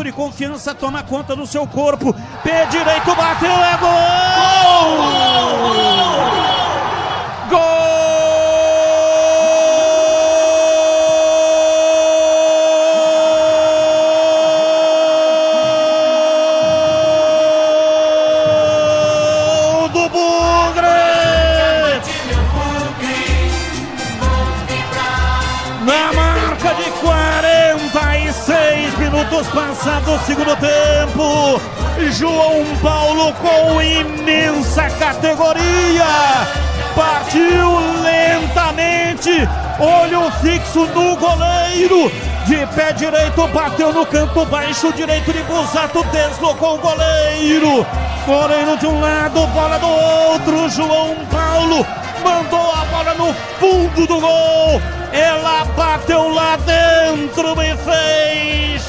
voto de confiança toma conta do seu corpo. Pé direito, bateu, é gol! Gol! Do Bugre! Na marca de 46 minutos passados do segundo tempo, João Paulo com imensa categoria partiu lentamente, olho fixo no goleiro, de pé direito bateu no canto baixo direito de Busato, deslocou o goleiro, Moreno de um lado, bola do outro, João Paulo mandou a bola no fundo do gol, ela bateu lá dentro e fez.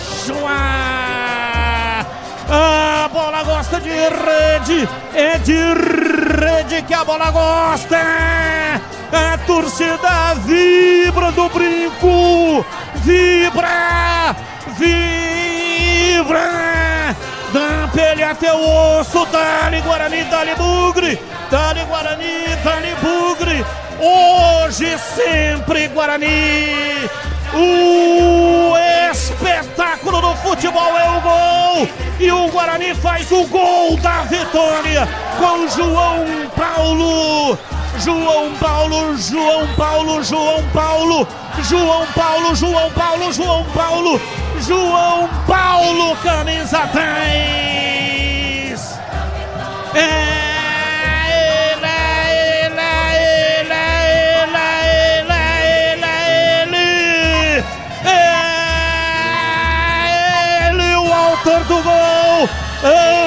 A bola gosta de rede, é de rede que a bola gosta. A torcida vibra do Brinco, vibra, vibra. Da pele até o osso, dá-lhe Guarani, dá-lhe Bugre, dá-lhe Guarani, dá-lhe Bugre. Hoje sempre Guarani. O espetáculo do futebol é o gol. E o Guarani faz o gol da vitória com João Paulo. João Paulo, João Paulo, João Paulo, João Paulo, João Paulo, João Paulo, João Paulo, camisa 10. Ele, o autor do gol,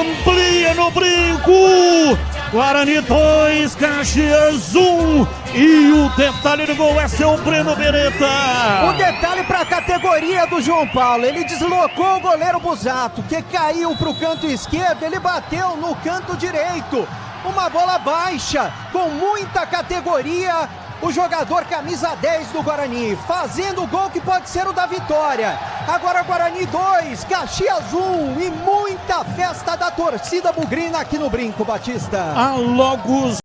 amplia no Brinco. Guarani 2, Caxias 1. E o detalhe do gol é seu Breno Beretta. O detalhe para a categoria do João Paulo. Ele deslocou o goleiro Busato, que caiu para o canto esquerdo. Ele bateu no canto direito. Uma bola baixa, com muita categoria. O jogador camisa 10 do Guarani, fazendo o gol que pode ser o da vitória. Agora Guarani 2, Caxias 1 e muita festa da torcida bugrina aqui no Brinco, Batista. Há logo